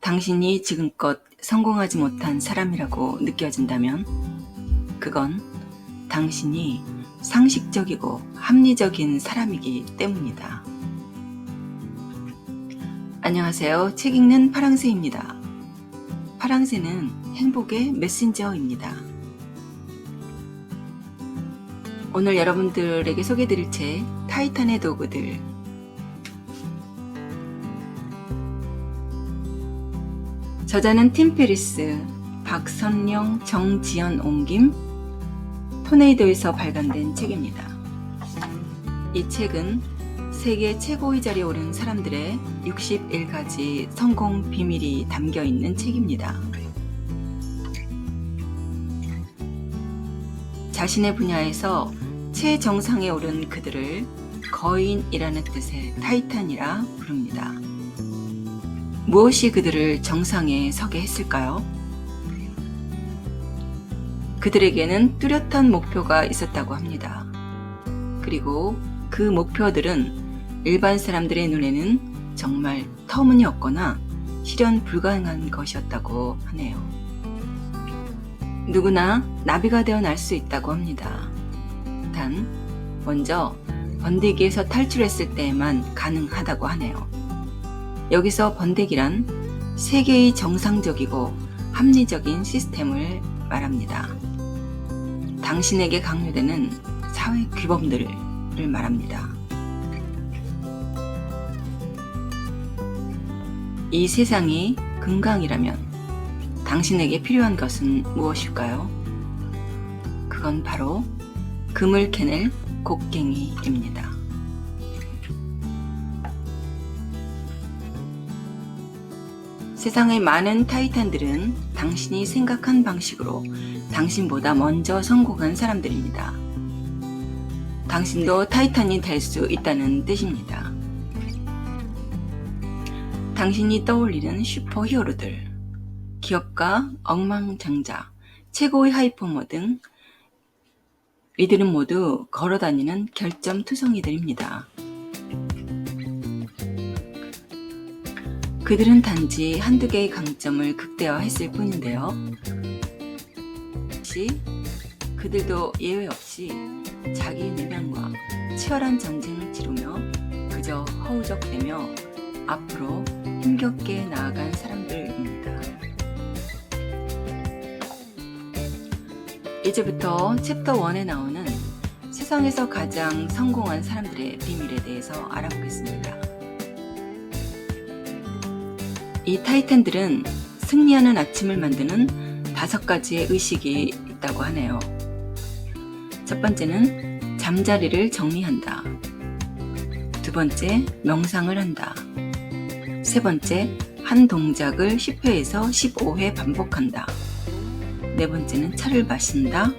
당신이 지금껏 성공하지 못한 사람이라고 느껴진다면 그건 당신이 상식적이고 합리적인 사람이기 때문이다. 안녕하세요. 책 읽는 파랑새입니다. 파랑새는 행복의 메신저입니다. 오늘 여러분들에게 소개해드릴 책 타이탄의 도구들. 저자는 팀 페리스, 박선영, 정지연 옮김, 토네이도에서 발간된 책입니다. 이 책은 세계 최고의 자리에 오른 사람들의 61가지 성공 비밀이 담겨 있는 책입니다. 자신의 분야에서 최정상에 오른 그들을 거인이라는 뜻의 타이탄이라 부릅니다. 무엇이 그들을 정상에 서게 했을까요? 그들에게는 뚜렷한 목표가 있었다고 합니다. 그리고 그 목표들은 일반 사람들의 눈에는 정말 터무니없거나 실현 불가능한 것이었다고 하네요. 누구나 나비가 되어 날 수 있다고 합니다. 단, 먼저 번데기에서 탈출했을 때에만 가능하다고 하네요. 여기서 번데기란 세계의 정상적이고 합리적인 시스템을 말합니다. 당신에게 강요되는 사회 규범들을 말합니다. 이 세상이 금강이라면 당신에게 필요한 것은 무엇일까요? 그건 바로 금을 캐낼 곡괭이입니다. 세상의 많은 타이탄들은 당신이 생각한 방식으로 당신보다 먼저 성공한 사람들입니다. 당신도 타이탄이 될 수 있다는 뜻입니다. 당신이 떠올리는 슈퍼히어로들, 기업가, 억만장자, 최고의 하이퍼머 등 이들은 모두 걸어다니는 결점투성이들입니다. 그들은 단지 한두 개의 강점을 극대화했을 뿐인데요. 그들도 예외 없이 자기 내면과 치열한 전쟁을 치르며 그저 허우적대며 앞으로 힘겹게 나아간 사람들입니다. 이제부터 챕터 1에 나오는 세상에서 가장 성공한 사람들의 비밀에 대해서 알아보겠습니다. 이 타이탄들은 승리하는 아침을 만드는 5가지의 의식이 있다고 하네요. 첫 번째는 잠자리를 정리한다. 두 번째, 명상을 한다. 세 번째, 한 동작을 10회에서 15회 반복한다. 네 번째는 차를 마신다.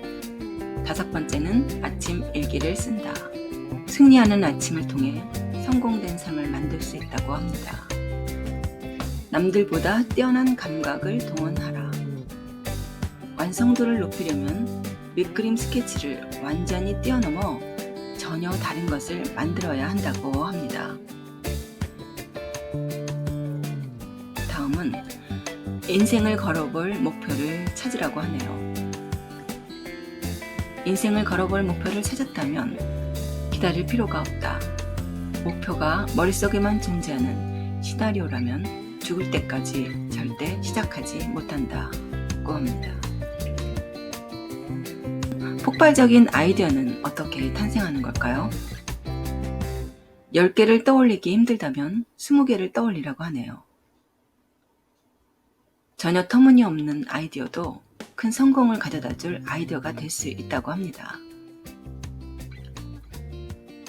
다섯 번째는 아침 일기를 쓴다. 승리하는 아침을 통해 성공된 삶을 만들 수 있다고 합니다. 남들보다 뛰어난 감각을 동원하라. 완성도를 높이려면 밑그림 스케치를 완전히 뛰어넘어 전혀 다른 것을 만들어야 한다고 합니다. 다음은 인생을 걸어볼 목표를 찾으라고 하네요. 인생을 걸어볼 목표를 찾았다면 기다릴 필요가 없다. 목표가 머릿속에만 존재하는 시나리오라면 죽을 때까지 절대 시작하지 못한다고 합니다. 폭발적인 아이디어는 어떻게 탄생하는 걸까요? 10개를 떠올리기 힘들다면 20개를 떠올리라고 하네요. 전혀 터무니없는 아이디어도 큰 성공을 가져다 줄 아이디어가 될 수 있다고 합니다.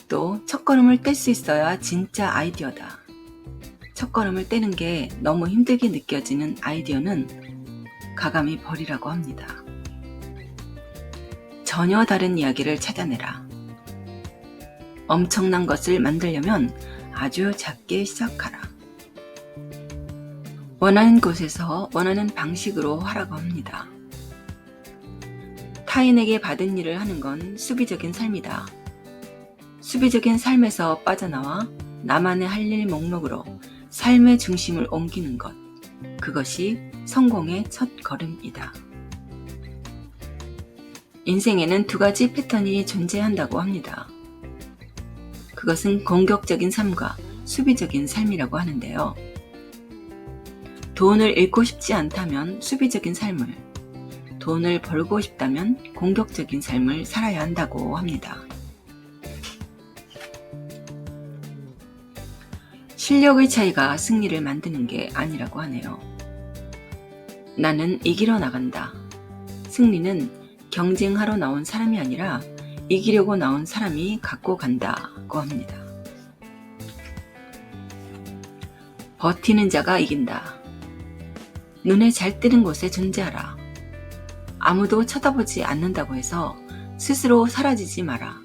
또 첫걸음을 뗄 수 있어야 진짜 아이디어다. 첫걸음을 떼는 게 너무 힘들게 느껴지는 아이디어는 가감히 버리라고 합니다. 전혀 다른 이야기를 찾아내라. 엄청난 것을 만들려면 아주 작게 시작하라. 원하는 곳에서 원하는 방식으로 하라고 합니다. 타인에게 받은 일을 하는 건 수비적인 삶이다. 수비적인 삶에서 빠져나와 나만의 할 일 목록으로 삶의 중심을 옮기는 것, 그것이 성공의 첫 걸음이다. 인생에는 두 가지 패턴이 존재한다고 합니다. 그것은 공격적인 삶과 수비적인 삶이라고 하는데요. 돈을 잃고 싶지 않다면 수비적인 삶을, 돈을 벌고 싶다면 공격적인 삶을 살아야 한다고 합니다. 실력의 차이가 승리를 만드는 게 아니라고 하네요. 나는 이기러 나간다. 승리는 경쟁하러 나온 사람이 아니라 이기려고 나온 사람이 갖고 간다고 합니다. 버티는 자가 이긴다. 눈에 잘 띄는 곳에 존재하라. 아무도 쳐다보지 않는다고 해서 스스로 사라지지 마라.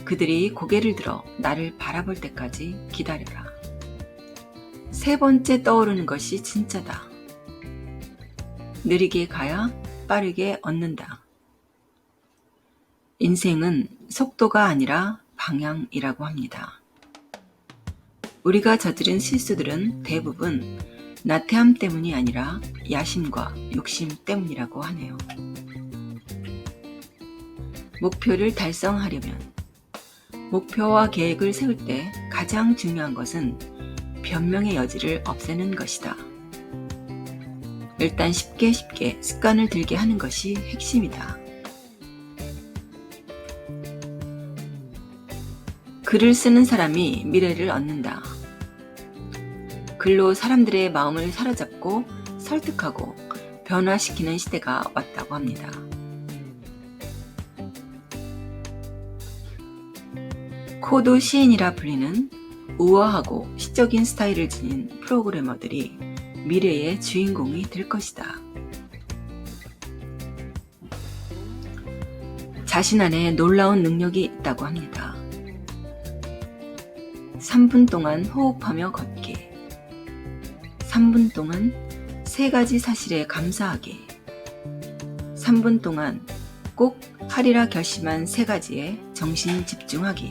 그들이 고개를 들어 나를 바라볼 때까지 기다려라. 세 번째 떠오르는 것이 진짜다. 느리게 가야 빠르게 얻는다. 인생은 속도가 아니라 방향이라고 합니다. 우리가 저지른 실수들은 대부분 나태함 때문이 아니라 야심과 욕심 때문이라고 하네요. 목표를 달성하려면 목표와 계획을 세울 때 가장 중요한 것은 변명의 여지를 없애는 것이다. 일단 쉽게 습관을 들게 하는 것이 핵심이다. 글을 쓰는 사람이 미래를 얻는다. 글로 사람들의 마음을 사로잡고 설득하고 변화시키는 시대가 왔다고 합니다. 코드 시인이라 불리는 우아하고 시적인 스타일을 지닌 프로그래머들이 미래의 주인공이 될 것이다. 자신 안에 놀라운 능력이 있다고 합니다. 3분 동안 호흡하며 걷기. 3분 동안 3가지 사실에 감사하기. 3분 동안 꼭 하리라 결심한 3가지에 정신 집중하기.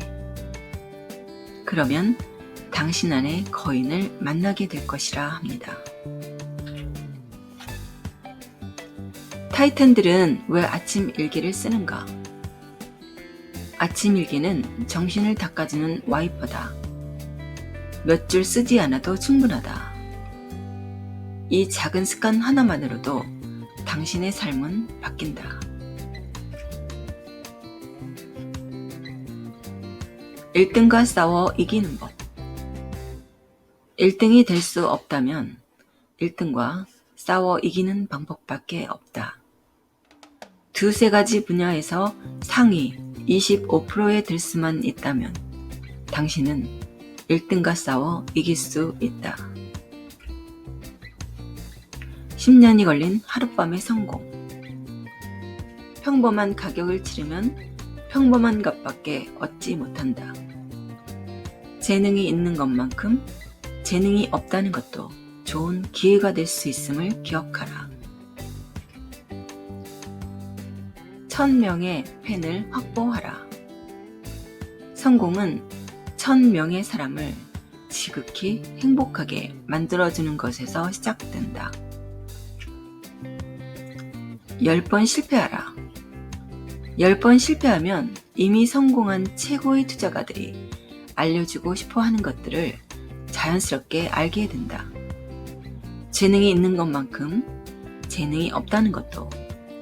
그러면 당신 안에 거인을 만나게 될 것이라 합니다. 타이탄들은 왜 아침 일기를 쓰는가? 아침 일기는 정신을 닦아주는 와이퍼다. 몇 줄 쓰지 않아도 충분하다. 이 작은 습관 하나만으로도 당신의 삶은 바뀐다. 1등과 싸워 이기는 법. 1등이 될 수 없다면 1등과 싸워 이기는 방법밖에 없다. 2-3가지 분야에서 상위 25%에 들 수만 있다면 당신은 1등과 싸워 이길 수 있다. 10년이 걸린 하룻밤의 성공. 평범한 가격을 치르면 평범한 것밖에 얻지 못한다. 재능이 있는 것만큼 재능이 없다는 것도 좋은 기회가 될 수 있음을 기억하라. 1000명의 팬을 확보하라. 성공은 1000명의 사람을 지극히 행복하게 만들어주는 것에서 시작된다. 10번 실패하라. 10번 실패하면 이미 성공한 최고의 투자가들이 알려주고 싶어 하는 것들을 자연스럽게 알게 된다. 재능이 있는 것만큼 재능이 없다는 것도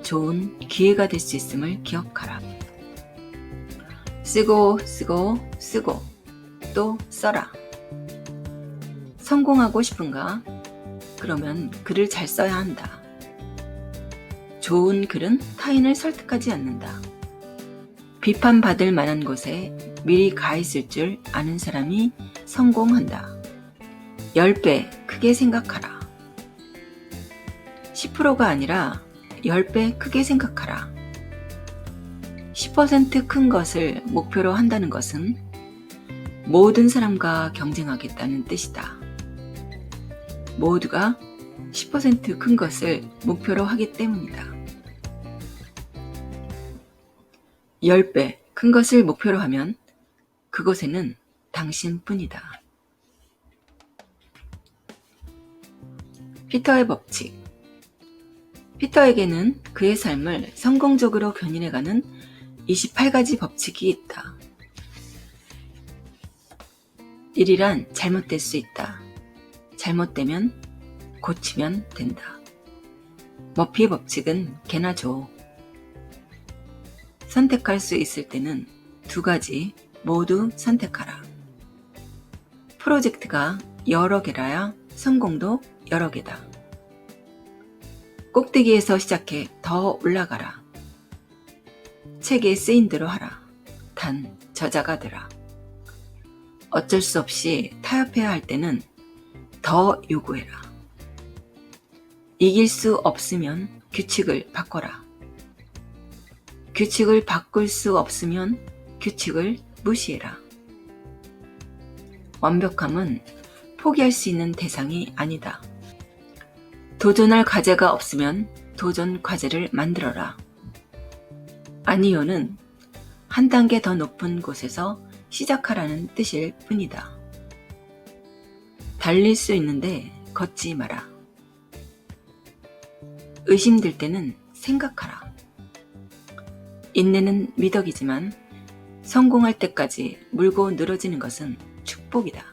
좋은 기회가 될 수 있음을 기억하라. 쓰고 또 써라. 성공하고 싶은가? 그러면 글을 잘 써야 한다. 좋은 글은 타인을 설득하지 않는다. 비판받을 만한 곳에 미리 가 있을 줄 아는 사람이 성공한다. 10배 크게 생각하라. 10%가 아니라 10배 크게 생각하라. 10% 큰 것을 목표로 한다는 것은 모든 사람과 경쟁하겠다는 뜻이다. 모두가 10% 큰 것을 목표로 하기 때문이다. 10배 큰 것을 목표로 하면 그곳에는 당신뿐이다. 피터의 법칙. 피터에게는 그의 삶을 성공적으로 견인해가는 28가지 법칙이 있다. 일이란 잘못될 수 있다. 잘못되면 고치면 된다. 머피의 법칙은 개나 줘. 선택할 수 있을 때는 2가지 모두 선택하라. 프로젝트가 여러 개라야 성공도 여러 개다. 꼭대기에서 시작해 더 올라가라. 책에 쓰인 대로 하라. 단 저자가 되라. 어쩔 수 없이 타협해야 할 때는 더 요구해라. 이길 수 없으면 규칙을 바꿔라. 규칙을 바꿀 수 없으면 규칙을 무시해라. 완벽함은 포기할 수 있는 대상이 아니다. 도전할 과제가 없으면 도전 과제를 만들어라. 아니요는 한 단계 더 높은 곳에서 시작하라는 뜻일 뿐이다. 달릴 수 있는데 걷지 마라. 의심될 때는 생각하라. 인내는 미덕이지만 성공할 때까지 물고 늘어지는 것은 축복이다.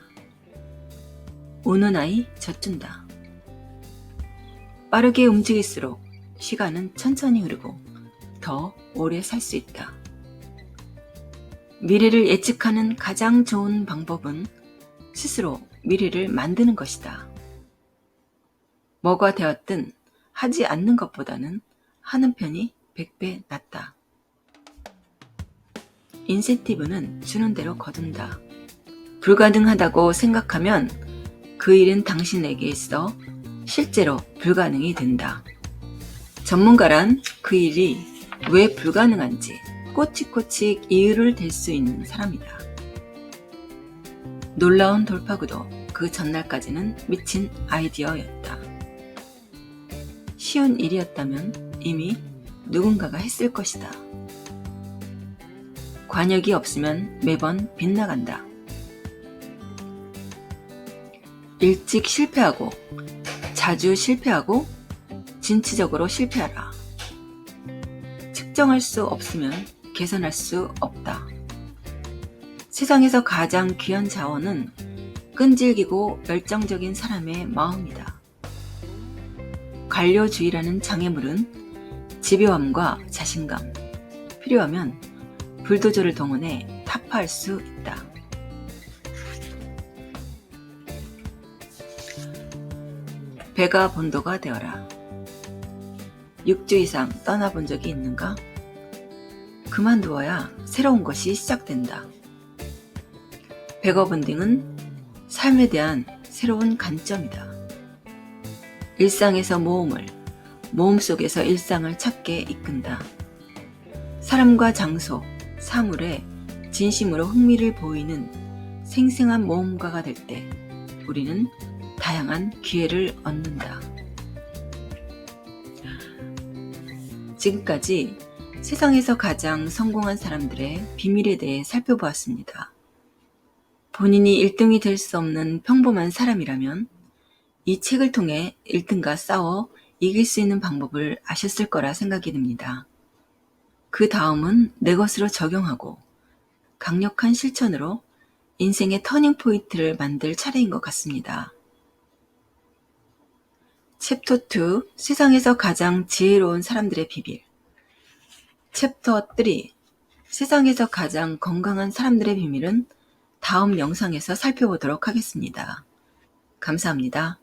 우는 아이 젖준다. 빠르게 움직일수록 시간은 천천히 흐르고 더 오래 살 수 있다. 미래를 예측하는 가장 좋은 방법은 스스로 미래를 만드는 것이다. 뭐가 되었든 하지 않는 것보다는 하는 편이 100배 낫다. 인센티브는 주는 대로 거둔다. 불가능하다고 생각하면 그 일은 당신에게 있어 실제로 불가능이 된다. 전문가란 그 일이 왜 불가능한지 꼬치꼬치 이유를 댈 수 있는 사람이다. 놀라운 돌파구도 그 전날까지는 미친 아이디어였다. 쉬운 일이었다면 이미 누군가가 했을 것이다. 관역이 없으면 매번 빗나간다. 일찍 실패하고 자주 실패하고 진취적으로 실패하라. 측정할 수 없으면 개선할 수 없다. 세상에서 가장 귀한 자원은 끈질기고 열정적인 사람의 마음이다. 관료주의라는 장애물은 집요함과 자신감, 필요하면 불도저를 동원해 타파할 수 있다. 배가 본도가 되어라. 6주 이상 떠나본 적이 있는가? 그만두어야 새로운 것이 시작된다. 베거본딩은 삶에 대한 새로운 관점이다. 일상에서 모험을, 모험 속에서 일상을 찾게 이끈다. 사람과 장소, 사물에 진심으로 흥미를 보이는 생생한 모험가가 될 때 우리는 다양한 기회를 얻는다. 지금까지 세상에서 가장 성공한 사람들의 비밀에 대해 살펴보았습니다. 본인이 1등이 될 수 없는 평범한 사람이라면 이 책을 통해 1등과 싸워 이길 수 있는 방법을 아셨을 거라 생각이 듭니다. 그 다음은 내 것으로 적용하고 강력한 실천으로 인생의 터닝 포인트를 만들 차례인 것 같습니다. 챕터 2, 세상에서 가장 지혜로운 사람들의 비밀. 챕터 3, 세상에서 가장 건강한 사람들의 비밀은 다음 영상에서 살펴보도록 하겠습니다. 감사합니다.